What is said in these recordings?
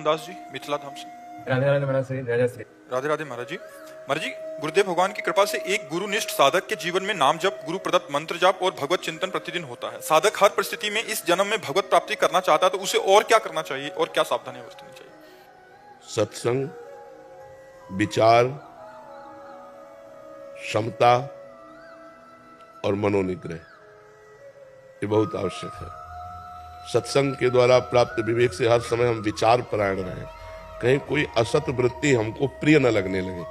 दास जी मिथिला धाम से। राधे राधे महाराज श्री जय जय श्री। राधे राधे महाराज जी। महाराज जी, गुरुदेव भगवान की कृपा से एक गुरुनिष्ठ साधक के जीवन में नाम जप, गुरु प्रदत्त मंत्र जाप और भगवत चिंतन प्रतिदिन होता है। साधक हर परिस्थिति में इस जन्म में भगवत प्राप्ति करना चाहता है तो उसे और क्या करना चाहिए और क्या सावधानियां बरतनी चाहिए? सत्संग, विचार, क्षमता और मनोनिग्रह ये बहुत आवश्यक है। सत्संग के द्वारा प्राप्त विवेक से हर समय हम विचार परायण रहें, कहीं कोई असत वृत्ति हमको प्रिय न लगने लगे।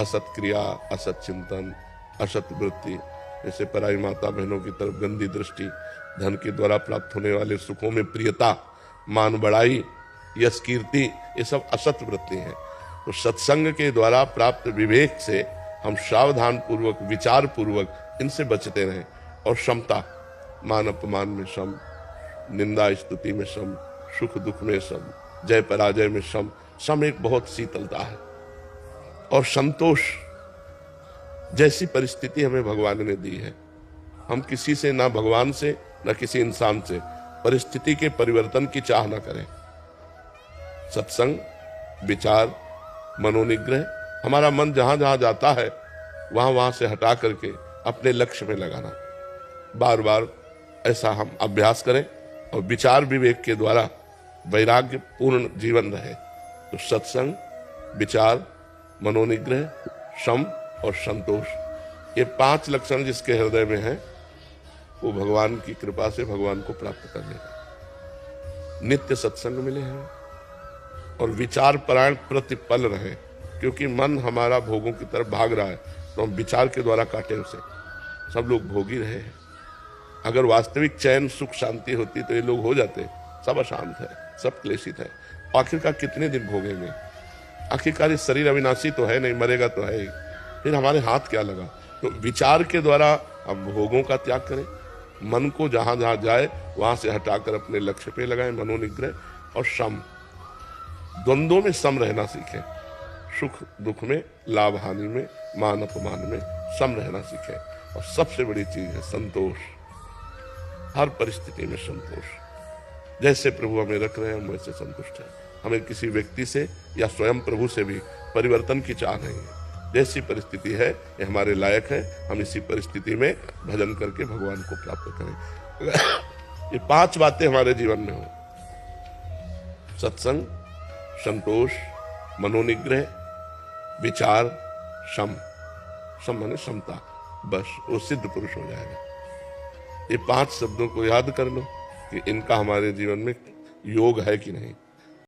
असत क्रिया, असत चिंतन, असत वृत्ति, जैसे पराई माता बहनों की तरफ गंदी दृष्टि, धन के द्वारा प्राप्त होने वाले सुखों में प्रियता, मान बढ़ाई, यश कीर्ति, ये सब असत वृत्ति हैं। तो सत्संग के द्वारा प्राप्त विवेक से हम सावधान पूर्वक, विचार पूर्वक इनसे बचते रहें। और क्षमता, मान अपमान में सम, निंदा स्तुति में सम, सुख दुख में सम, जय पराजय में सम। सम एक बहुत शीतलता है। और संतोष जैसी परिस्थिति हमें भगवान ने दी है, हम किसी से, ना भगवान से ना किसी इंसान से, परिस्थिति के परिवर्तन की चाह ना करें। सत्संग, विचार, मनोनिग्रह, हमारा मन जहां जहां जाता है वहां से हटा करके अपने लक्ष्य में लगाना। बार बार ऐसा हम अभ्यास करें और विचार विवेक के द्वारा वैराग्य पूर्ण जीवन रहे। तो सत्संग, विचार, मनोनिग्रह, सम और संतोष, ये 5 लक्षण जिसके हृदय में हैं वो भगवान की कृपा से भगवान को प्राप्त कर लेगा। नित्य सत्संग मिले हैं और विचार परायण प्रतिपल रहे, क्योंकि मन हमारा भोगों की तरफ भाग रहा है तो हम विचार के द्वारा काटें उसे। सब लोग भोगी रहे हैं। अगर वास्तविक चैन, सुख, शांति होती तो ये लोग हो जाते। सब अशांत है, सब क्लेशित है। आखिरकार कितने दिन भोगेंगे? आखिरकार ये शरीर अविनाशी तो है नहीं, मरेगा तो है ही। फिर हमारे हाथ क्या लगा? तो विचार के द्वारा हम भोगों का त्याग करें, मन को जहां जहां जाए वहां से हटाकर अपने लक्ष्य पे लगाएं। मनोनिग्रह और सम, द्वंद्वों में सम रहना सीखें। सुख दुख में, लाभ हानि में, मान अपमान में सम रहना सीखें। और सबसे बड़ी चीज है संतोष। हर परिस्थिति में संतोष। जैसे प्रभु हमें रख रहे हैं हम वैसे संतुष्ट हैं। हमें किसी व्यक्ति से या स्वयं प्रभु से भी परिवर्तन की चाह नहीं है। जैसी परिस्थिति है ये हमारे लायक है, हम इसी परिस्थिति में भजन करके भगवान को प्राप्त करें। ये 5 बातें हमारे जीवन में हो: सत्संग, संतोष, मनोनिग्रह, विचार, सम। सम माने समता, बस वो सिद्ध पुरुष हो जाएगा। ये 5 शब्दों को याद कर लो कि इनका हमारे जीवन में योग है कि नहीं।